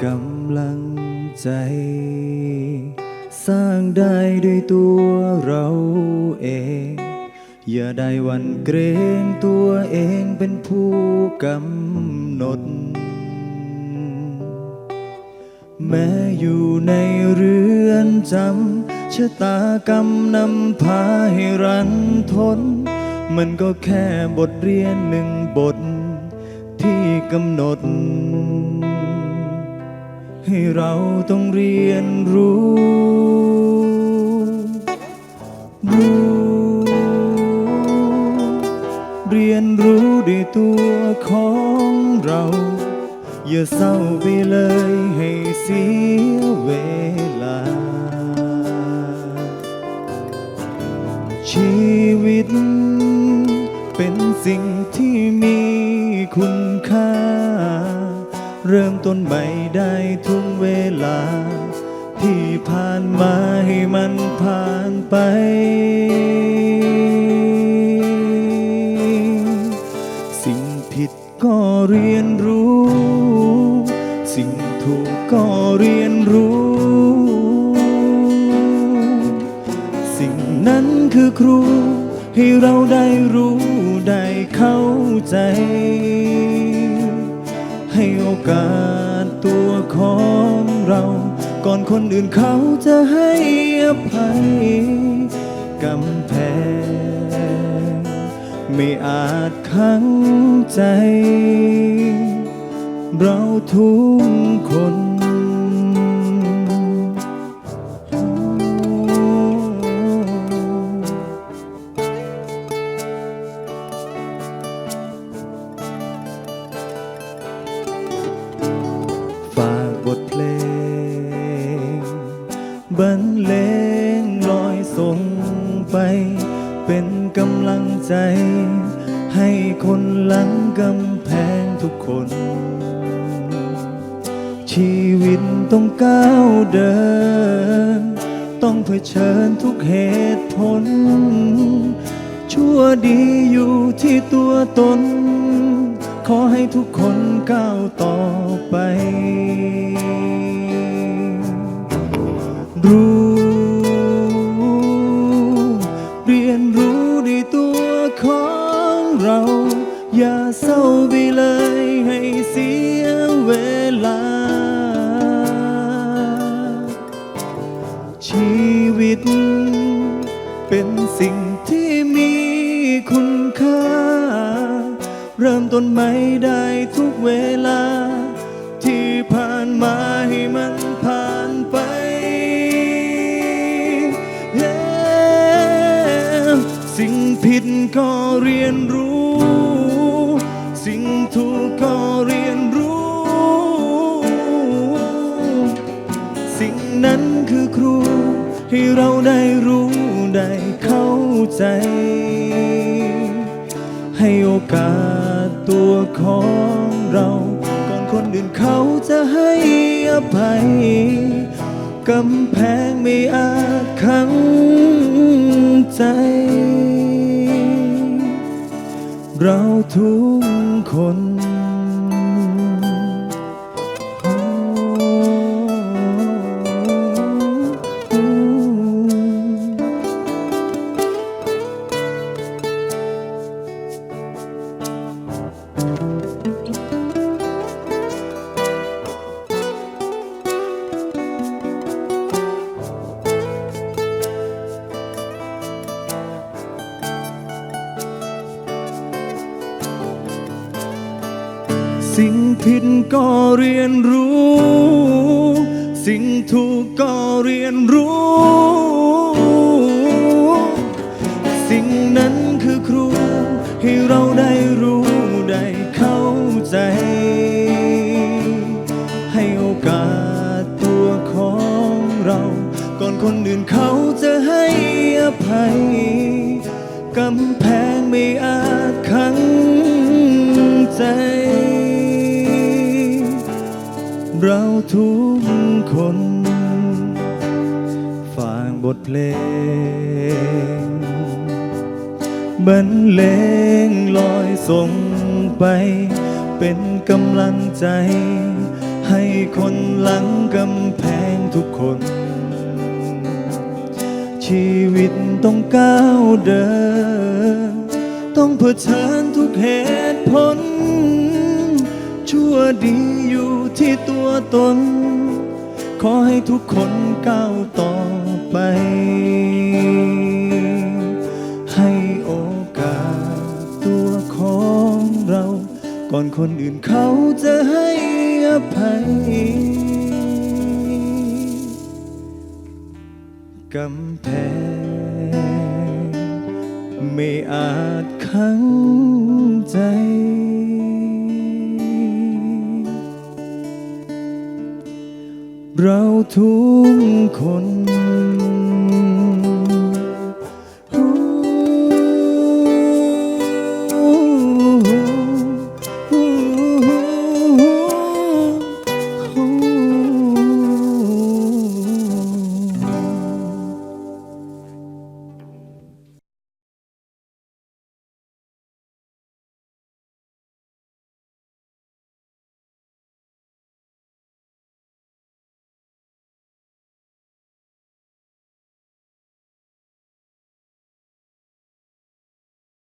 กำลังใจ สร้างได้ด้วยตัวเราเอง อย่าได้หวั่นเกรงตัวเองเป็นผู้กำหนด แม้อยู่ในเรือนจำชะตากรรมนำพาให้รันทน มันก็แค่บทเรียนหนึ่งบทที่กำหนด ให้เราต้องเรียนรู้ด้วยตัวของเรา อย่าเศร้าไปเลยให้เสียเวลา ชีวิตเป็นสิ่งที่มีคุณค่า เริ่มต้นใหม่ได้ทุกเวลา ที่ผ่านมาให้มันผ่านไป สิ่งผิดก็เรียนรู้ สิ่งถูกก็เรียนรู้ สิ่งนั้นคือครูให้เราได้รู้ได้เข้าใจ ให้โอกาสตัวของเรา ก่อนคนอื่นเขาจะให้อภัย กำแพงไม่อาจขังใจ เราทุกคนฝากบทเพลงบรรเลงลอยส่งไป เป็นกำลังใจ ให้คนหลังกำแพงทุกคน ชีวิตต้องก้าวเดิน ต้องเผชิญทุกเหตุผล ชั่วดีอยู่ที่ตัวตน ขอให้ทุกคนก้าวต่อไป เรียนรู้ด้วยตัวของเรา อย่าเศร้าไปเลยให้เสียเวลา ชีวิตเป็นสิ่งที่มีคุณค่า เริ่มต้นใหม่ได้ทุกเวลา ที่ผ่านมาให้มันผ่านไป สิ่งผิดก็เรียนรู้ สิ่งถูกก็เรียนรู้ สิ่งนั้นคือครูให้เราได้รู้ได้เข้าใจ ให้โอกาสตัวของเรา ก่อนคนอื่นเขาจะให้อภัย กำแพงไม่อาจขังใจ เราทุกคนสิ่งผิดก็เรียนรู้ สิ่งถูกก็เรียนรู้ สิ่งนั้นคือครูให้เราได้รู้ได้เข้าใจ ให้โอกาสตัวของเรา ก่อนคนอื่นเขาจะให้อภัย กำแพงไม่อาจขังใจ เราทุกคนฝากบทเพลงบรรเลงลอยส่งไป เป็นกำลังใจ ให้คนหลังกำแพงทุกคน ชีวิตต้องก้าวเดิน ต้องเผชิญทุกเหตุผล ชั่วดีอยู่ที่ตัวตน ขอให้ทุกคนก้าวต่อไป ให้โอกาสตัวของเรา ก่อนคนอื่นเขาจะให้อภัย กำแพงไม่อาจขังใจ เราทุกคน